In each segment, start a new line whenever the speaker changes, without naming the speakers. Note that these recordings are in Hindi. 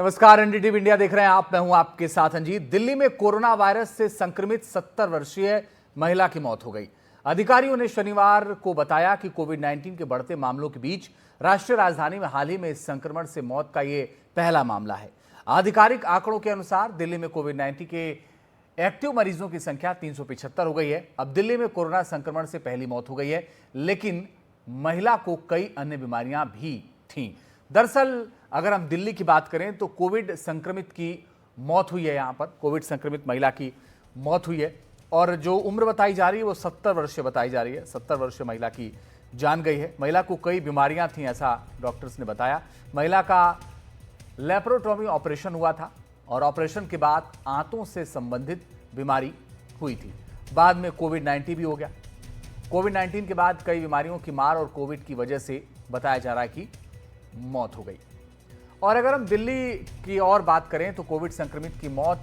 नमस्कार, एनडीटीवी इंडिया देख रहे हैं आप। मैं हूं आपके साथ अंजीत। दिल्ली में कोरोना वायरस से संक्रमित 70 वर्षीय महिला की मौत हो गई। अधिकारियों ने शनिवार को बताया कि कोविड-19 के बढ़ते मामलों के बीच राष्ट्रीय राजधानी में हाल ही में इस संक्रमण से मौत का ये पहला मामला है। आधिकारिक आंकड़ों के अनुसार दिल्ली में कोविड-19 के एक्टिव मरीजों की संख्या 375 हो गई है। अब दिल्ली में कोरोना संक्रमण से पहली मौत हो गई है, लेकिन महिला को कई अन्य बीमारियां भी थीं। दरअसल अगर हम दिल्ली की बात करें तो कोविड संक्रमित की मौत हुई है। यहाँ पर कोविड संक्रमित महिला की मौत हुई है और जो उम्र बताई जा रही है वो 70 वर्षीय बताई जा रही है। 70 वर्षीय महिला की जान गई है। महिला को कई बीमारियां थीं, ऐसा डॉक्टर्स ने बताया। महिला का लेप्रोटॉमी ऑपरेशन हुआ था और ऑपरेशन के बाद आंतों से संबंधित बीमारी हुई थी। बाद में कोविड-19 भी हो गया। कोविड-19 के बाद कई बीमारियों की मार और कोविड की वजह से बताया जा रहा है कि मौत हो गई। और अगर हम दिल्ली की और बात करें तो कोविड संक्रमित की मौत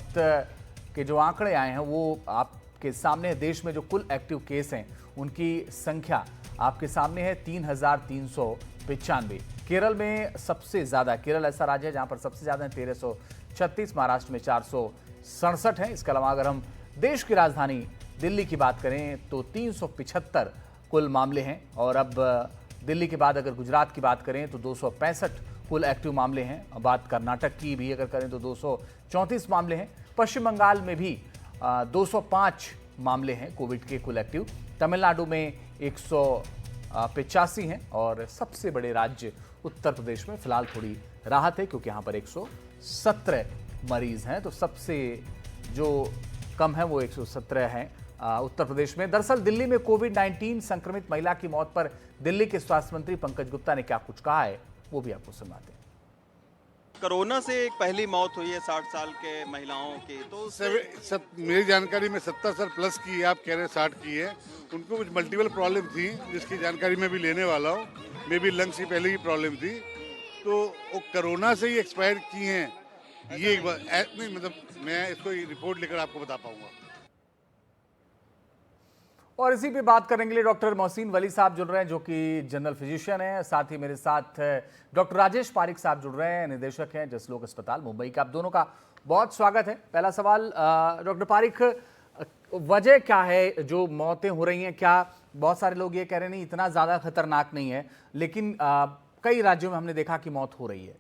के जो आंकड़े आए हैं वो आपके सामने है। देश में जो कुल एक्टिव केस हैं उनकी संख्या आपके सामने है 3,395। केरल में सबसे ज्यादा, केरल ऐसा राज्य है जहां पर सबसे ज्यादा है 1336, महाराष्ट्र में 467 है। इसके अलावा अगर हम देश की राजधानी दिल्ली की बात करें तो 375 कुल मामले हैं। और अब दिल्ली के बाद अगर गुजरात की बात करें तो 265 कुल एक्टिव मामले हैं। बात कर्नाटक की भी अगर करें तो 234 मामले हैं। पश्चिम बंगाल में भी 205 मामले हैं कोविड के कुल एक्टिव। तमिलनाडु में 185 हैं और सबसे बड़े राज्य उत्तर प्रदेश में फिलहाल थोड़ी राहत है क्योंकि यहाँ पर 117 मरीज हैं। तो सबसे जो कम है वो 117 हैं उत्तर प्रदेश में। दरअसल दिल्ली में कोविड-19 संक्रमित महिला की मौत पर दिल्ली के स्वास्थ्य मंत्री पंकज गुप्ता ने क्या कुछ कहा है वो भी आपको सुनाते हैं।
कोरोना से एक पहली मौत हुई है 60 साल के महिलाओं की। तो
मेरी जानकारी में 70 साल प्लस की है, आप कह रहे हैं 60 की है। उनको कुछ मल्टीपल प्रॉब्लम थी जिसकी जानकारी मैं भी लेने वाला हूँ। मे भी लंग्स की पहले ही प्रॉब्लम थी, तो वो कोरोना से ही एक्सपायर की हैं। ये एक बात नहीं, मतलब मैं इसको रिपोर्ट लेकर आपको बता पाऊंगा।
और इसी पे बात करने के लिए डॉक्टर मोहसिन वली साहब जुड़ रहे हैं जो कि जनरल फिजिशियन हैं। साथ ही मेरे साथ डॉक्टर राजेश पारिक साहब जुड़ रहे हैं, निदेशक हैं जसलोक अस्पताल मुंबई का। आप दोनों का बहुत स्वागत है। पहला सवाल डॉक्टर पारिक, वजह क्या है जो मौतें हो रही हैं? क्या बहुत सारे लोग ये कह रहे हैं नहीं इतना ज़्यादा खतरनाक नहीं है, लेकिन कई राज्यों में हमने देखा कि मौत हो रही है।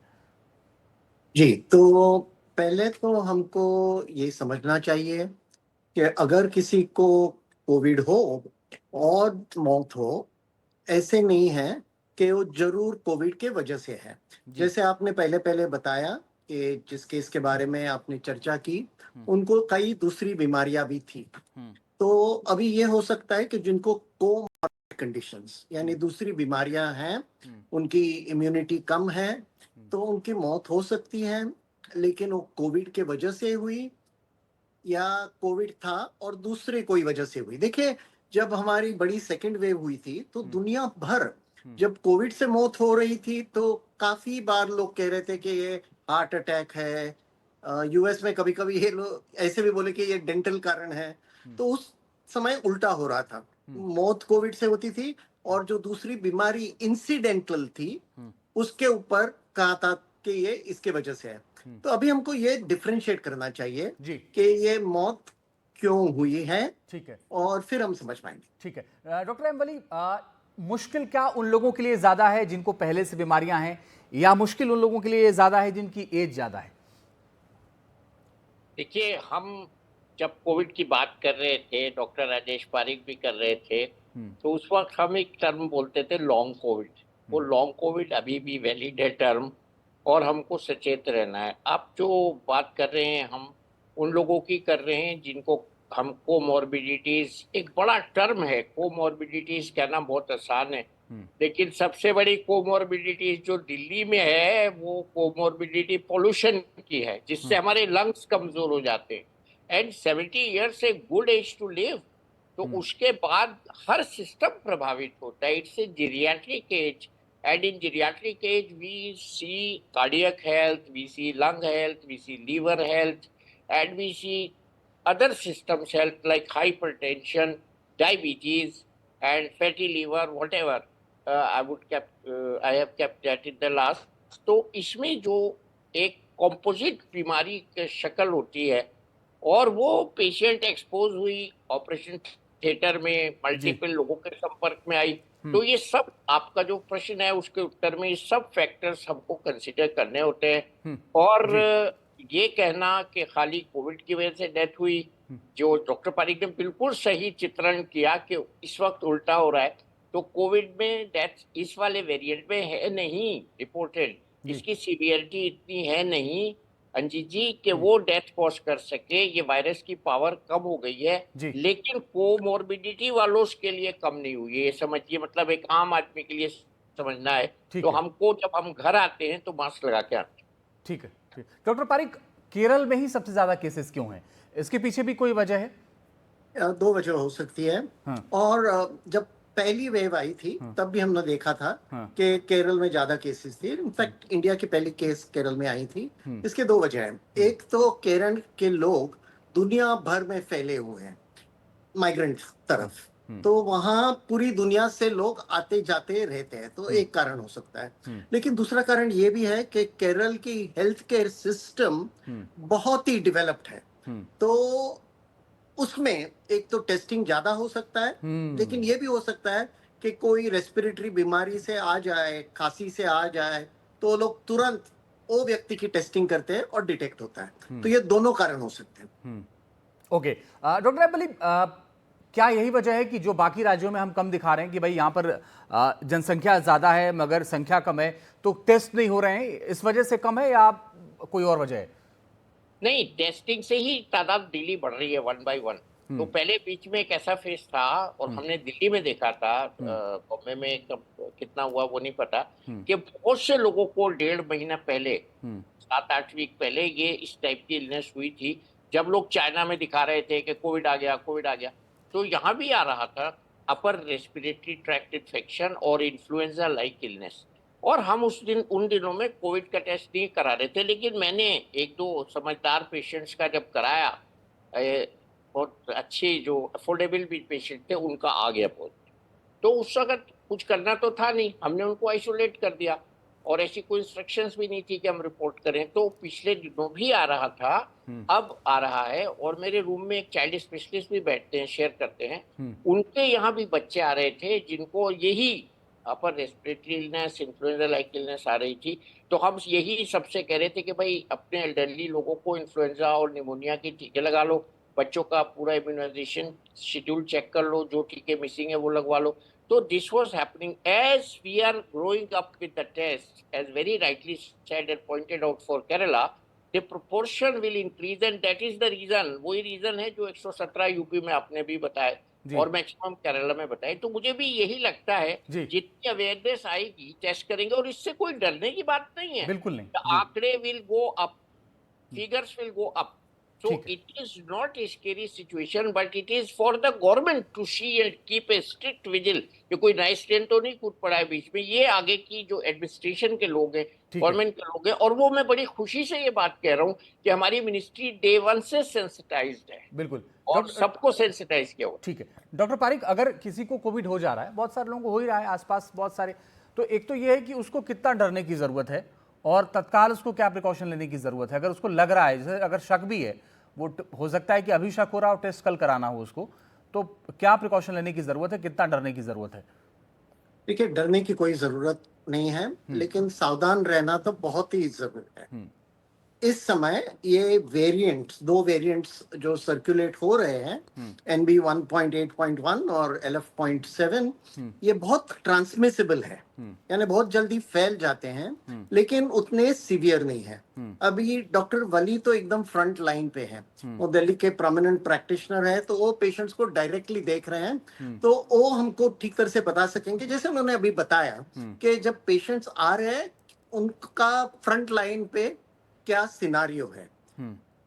जी, तो पहले तो हमको ये समझना चाहिए कि अगर किसी को कोविड हो और मौत हो, ऐसे नहीं है कि वो जरूर कोविड के वजह से है। जैसे आपने पहले बताया कि जिस केस के बारे में आपने चर्चा की, उनको कई दूसरी बीमारियां भी थी। तो अभी ये हो सकता है कि जिनको कोमॉर्बिड कंडीशंस यानी दूसरी बीमारियां हैं, उनकी इम्यूनिटी कम है, तो उनकी मौत हो सकती है। लेकिन वो कोविड के वजह से हुई या कोविड था और दूसरे कोई वजह से हुई। देखिए, जब हमारी बड़ी सेकेंड वेव हुई थी तो दुनिया भर जब कोविड से मौत हो रही थी तो काफी बार लोग कह रहे थे कि ये हार्ट अटैक है। यूएस में कभी कभी ये लोग ऐसे भी बोले कि ये डेंटल कारण है। तो उस समय उल्टा हो रहा था, मौत कोविड से होती थी और जो दूसरी बीमारी इंसिडेंटल थी उसके ऊपर कहा था कि ये इसके वजह से है। तो अभी हमको ये डिफरेंशिएट करना चाहिए कि ये मौत क्यों हुई है।
ठीक है,
और फिर हम समझ पाएंगे।
ठीक है डॉक्टर एम वली, मुश्किल क्या उन लोगों के लिए ज्यादा है जिनको पहले से बीमारियां हैं, या मुश्किल उन लोगों के लिए ज्यादा है जिनकी एज ज्यादा है?
देखिए, हम जब कोविड की बात कर रहे थे, डॉक्टर राजेश पारिक भी कर रहे थे, तो उस वक्त हम एक टर्म बोलते थे लॉन्ग कोविड। वो लॉन्ग कोविड अभी भी वैलिड है टर्म, और हमको सचेत रहना है। आप जो बात कर रहे हैं हम उन लोगों की कर रहे हैं जिनको हम कोमॉर्बिडिटीज, एक बड़ा टर्म है कोमॉर्बिडिटीज कहना बहुत आसान है, लेकिन सबसे बड़ी कोमॉर्बिडिटीज जो दिल्ली में है वो कोमॉर्बिडिटी पोल्यूशन की है, जिससे हमारे लंग्स कमजोर हो जाते हैं। And 70 years a good age to live. तो उसके बाद हर सिस्टम प्रभावित होता है। It's a geriatric age, and in geriatric age we see cardiac health, we see lung health, we see liver health, and we see other systems health like hypertension, diabetes, and fatty liver, whatever. I have kept that in the last. तो इसमें जो एक कॉम्पोजिट बीमारी की शक्ल होती है और वो पेशेंट एक्सपोज हुई ऑपरेशन थिएटर में, मल्टीपल लोगों के संपर्क में आई, तो ये सब आपका जो प्रश्न है उसके उत्तर में ये सब फैक्टर्स हमको कंसिडर करने होते हैं। और ये कहना कि खाली कोविड की वजह से डेथ हुई, जो डॉक्टर पारिक ने बिल्कुल सही चित्रण किया कि इस वक्त उल्टा हो रहा है, तो कोविड में डेथ इस वाले वेरिएंट में है नहीं रिपोर्टेड, इसकी सीवियरिटी इतनी है नहीं अंजित जी कि वो डेथ कॉज कर सके, ये वायरस की पावर कम हो गई है, लेकिन कोमोर्बिडिटी वालों के लिए कम नहीं हुई है, ये समझिए, मतलब एक आम आदमी के लिए समझना है तो हमको जब हम घर आते हैं तो मास्क लगा के आते हैं।
ठीक है, ठीक। डॉक्टर पारिक, केरल में ही सबसे ज्यादा केसेस क्यों हैं? इसके पीछे भी कोई वजह है?
दो वजह हो सकती है। और जब पहली वेव आई थी तब भी हमने देखा था कि केरल में ज्यादा केसेस थे। इनफैक्ट इंडिया की पहली केस केरल में आई थी। इसके दो वजह हैं। एक तो केरल के लोग दुनिया भर में फैले हुए हैं माइग्रेंट तरफ, तो वहाँ पूरी दुनिया से लोग आते जाते रहते हैं, तो एक कारण हो सकता है। लेकिन दूसरा कारण ये भी है कि केरल की हेल्थ केयर सिस्टम बहुत ही डेवलप्ड है, तो उसमें एक तो टेस्टिंग ज्यादा हो सकता है, लेकिन ये भी हो सकता है कि कोई रेस्पिरेटरी बीमारी से आ जाए, खांसी से आ जाए, तो लोग तुरंत वो व्यक्ति की टेस्टिंग करते हैं और डिटेक्ट होता है। तो ये दोनों कारण हो सकते हैं।
ओके डॉक्टर, आई बिलीव क्या यही वजह है कि जो बाकी राज्यों में हम कम दिखा रहे हैं कि भाई यहाँ पर जनसंख्या ज्यादा है मगर संख्या कम है, तो टेस्ट नहीं हो रहे हैं, इस वजह से कम है या कोई और वजह है?
नहीं, टेस्टिंग से ही तादाद डेली बढ़ रही है 1 by 1। तो पहले बीच में एक ऐसा फेज था और हमने दिल्ली में देखा था, बॉम्बे में कब कितना हुआ वो नहीं पता, कि बहुत से लोगों को 1.5 महीना पहले, 7-8 वीक पहले ये इस टाइप की इलनेस हुई थी, जब लोग चाइना में दिखा रहे थे कि कोविड आ गया, कोविड आ गया, तो यहाँ भी आ रहा था अपर रेस्पिरेटरी ट्रैक्ट इन्फेक्शन और इन्फ्लुएंजा लाइक इलनेस। और हम उन दिनों में कोविड का टेस्ट नहीं करा रहे थे, लेकिन मैंने 1-2 समझदार पेशेंट्स का जब कराया, बहुत अच्छे जो अफोर्डेबल भी पेशेंट थे उनका आ गया बहुत। तो उस वक्त कुछ करना तो था नहीं, हमने उनको आइसोलेट कर दिया और ऐसी कोई इंस्ट्रक्शंस भी नहीं थी कि हम रिपोर्ट करें। तो पिछले दिनों भी आ रहा था, अब आ रहा है, और मेरे रूम में एक चाइल्ड स्पेशलिस्ट भी बैठते हैं, शेयर करते हैं, उनके यहाँ भी बच्चे आ रहे थे जिनको यही upper respiratory illness, influenza like illness आ रही थी। तो हम यही सबसे कह रहे थे कि भाई अपने एल्डरली लोगों को इन्फ्लुएंजा और निमोनिया के टीके लगा लो, बच्चों का पूरा इम्यूनाइजेशन शेड्यूल चेक कर लो, जो टीके मिसिंग है वो लगवा लो। तो this was happening as we are growing up with the test, as very rightly said and pointed out for Kerala, the proportion will increase, and that is the reason, वही रीजन है जो 117 यूपी में आपने भी बताया और मैक्सिमम केरला में बताए। तो मुझे भी यही लगता है जितनी अवेयरनेस आएगी टेस्ट करेंगे, और इससे कोई डरने की बात नहीं है,
बिल्कुल नहीं।
आंकड़े will go up, figures will go up. So it is not a scary situation, but it is for the government to see and keep a strict vigil। ये कोई नया स्ट्रेन तो नहीं कूद पड़ा है बीच में, ये आगे की जो एडमिनिस्ट्रेशन के लोग हैं, गवर्नमेंट के लोग हैं, और वो मैं बड़ी खुशी से ये बात कह रहा हूँ कि हमारी मिनिस्ट्री डे 1 से सेंसिटाइज्ड है,
बिल्कुल,
और सबको सेंसिटाइज किया हुआ।
ठीक है डॉक्टर पारिक, अगर किसी को कोविड हो जा रहा है, बहुत सारे लोगों को हो ही रहा है आसपास बहुत सारे, तो एक तो ये है कि उसको कितना डरने की जरूरत है और तत्काल उसको क्या प्रिकॉशन लेने की जरूरत है? अगर उसको लग रहा है, जैसे अगर शक भी है, वो हो सकता है कि अभी शक हो रहा हो, टेस्ट कल कराना हो उसको, तो क्या प्रिकॉशन लेने की जरूरत है, कितना डरने की जरूरत है?
देखिए, डरने की कोई जरूरत नहीं है, लेकिन सावधान रहना तो बहुत ही जरूरी है। इस समय ये वेरिएंट्स, 2 वेरिएंट्स जो सर्कुलेट हो रहे हैं, NB 1.8.1 और LF.7, ये बहुत ट्रांसमिसिबल है, यानी बहुत जल्दी फैल जाते हैं, लेकिन उतने सीवियर नहीं है। अभी डॉक्टर वली तो एकदम फ्रंट लाइन पे है, वो दिल्ली के प्रोमिनेंट प्रैक्टिशनर है, तो वो पेशेंट्स को डायरेक्टली देख रहे हैं, तो वो हमको ठीक तरह से बता सकेंगे, जैसे उन्होंने अभी बताया कि जब पेशेंट्स आ रहे हैं उनका फ्रंट लाइन पे क्या सिनारियो है।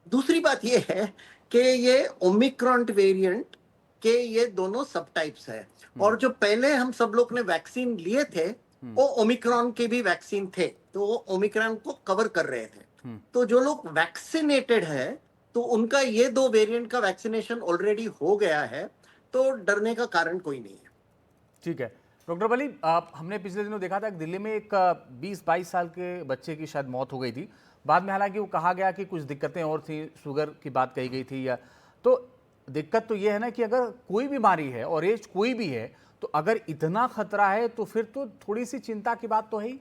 दूसरी बात ये है कि ये ओमिक्रॉन वेरिएंट के ये दोनों सब टाइप्स है, और जो पहले हम सब लोग ने वैक्सीन लिए थे वो ओमिक्रॉन के भी वैक्सीन थे, तो वो ओमिक्रॉन को कवर कर रहे थे। तो जो लोग वैक्सीनेटेड है तो उनका ये 2 वेरिएंट का वैक्सीनेशन ऑलरेडी हो गया है, तो डरने का कारण कोई नहीं है।
ठीक है डॉक्टर वली, हमने पिछले दिनों देखा था कि दिल्ली में एक 20-22 साल के बच्चे की शायद मौत हो गई थी, बाद में हालांकि वो कहा गया कि कुछ दिक्कतें और थी, शुगर की बात कही गई थी, या तो दिक्कत तो ये है ना कि अगर कोई बीमारी है और एज कोई भी है, तो अगर इतना खतरा है तो फिर तो थोड़ी सी चिंता की बात तो है ही।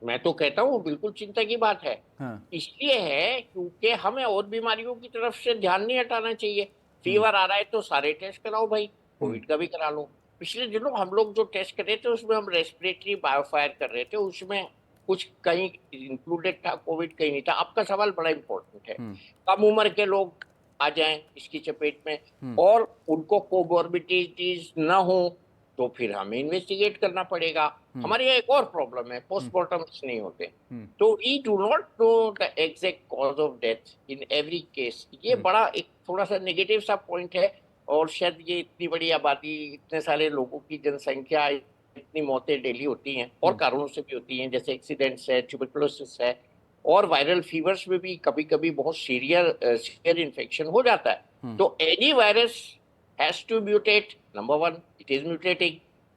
मैं तो कहता हूँ बिल्कुल चिंता की बात है।
हाँ।
इसलिए है क्योंकि हमें और बीमारियों की तरफ से ध्यान नहीं हटाना चाहिए। फीवर आ रहा है तो सारे टेस्ट कराओ भाई, कोविड का भी करा लो। पिछले दिनों हम लोग जो टेस्ट कर रहे थे उसमें हम रेस्पिरेटरी बायोफायर कर रहे थे, उसमें कुछ कहीं इंक्लूडेड था कोविड, कहीं नहीं था। आपका सवाल बड़ा इंपॉर्टेंट है। कम उम्र के लोग आ जाएं इसकी चपेट में और उनको कोमोर्बिडिटीज न हो तो फिर हमें इन्वेस्टिगेट करना पड़ेगा। हमारे यहाँ एक और प्रॉब्लम है, पोस्टमार्टम्स नहीं होते, तो we do not know the exact cause of death in every case. ये बड़ा एक थोड़ा सा नेगेटिव सा पॉइंट है। और शायद ये इतनी बड़ी आबादी, इतने सारे लोगों की जनसंख्या, इतनी मौतें डेली होती हैं और कारणों से भी होती हैं, जैसे एक्सीडेंट्स है, ट्यूबरकुलोसिस है, और वायरल फीवर्स में भी कभी कभी बहुत सीवियर इन्फेक्शन हो जाता है। तो any virus has to mutate. Number one, it is mutating.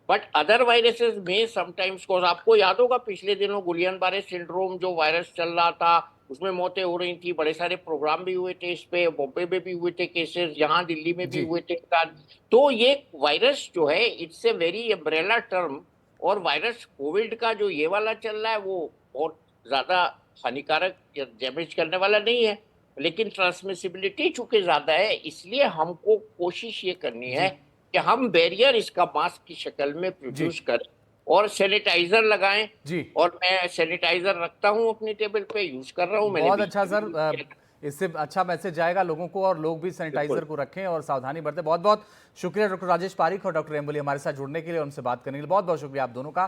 But other viruses may sometimes cause, आपको याद होगा पिछले दिनों गुलियन बारे सिंड्रोम जो वायरस चल रहा था, उसमें मौतें हो रही थी, बड़े सारे प्रोग्राम भी हुए थे इस पे, बॉम्बे में भी हुए थे केसेस, यहाँ दिल्ली में भी हुए थे। तो ये वायरस जो है it's a very umbrella term, और वायरस कोविड का जो ये वाला चल रहा है वो बहुत ज्यादा हानिकारक या डैमेज करने वाला नहीं है, लेकिन ट्रांसमिसिबिलिटी चूंकि ज्यादा है, इसलिए हमको कोशिश ये करनी है कि हम बैरियर इसका मास्क की शक्ल में प्रोड्यूस करें और सैनिटाइजर लगाएं।
जी,
और मैं सैनिटाइजर रखता हूं अपनी टेबल पे, यूज कर रहा हूं। मैंने
बहुत अच्छा सर, इससे अच्छा मैसेज जाएगा लोगों को और लोग भी सैनिटाइजर को रखें और सावधानी बरतें। बहुत बहुत शुक्रिया डॉक्टर राजेश पारिक और डॉक्टर एम्बुली हमारे साथ जुड़ने के लिए, उनसे बात करने के लिए बहुत बहुत शुक्रिया आप दोनों का।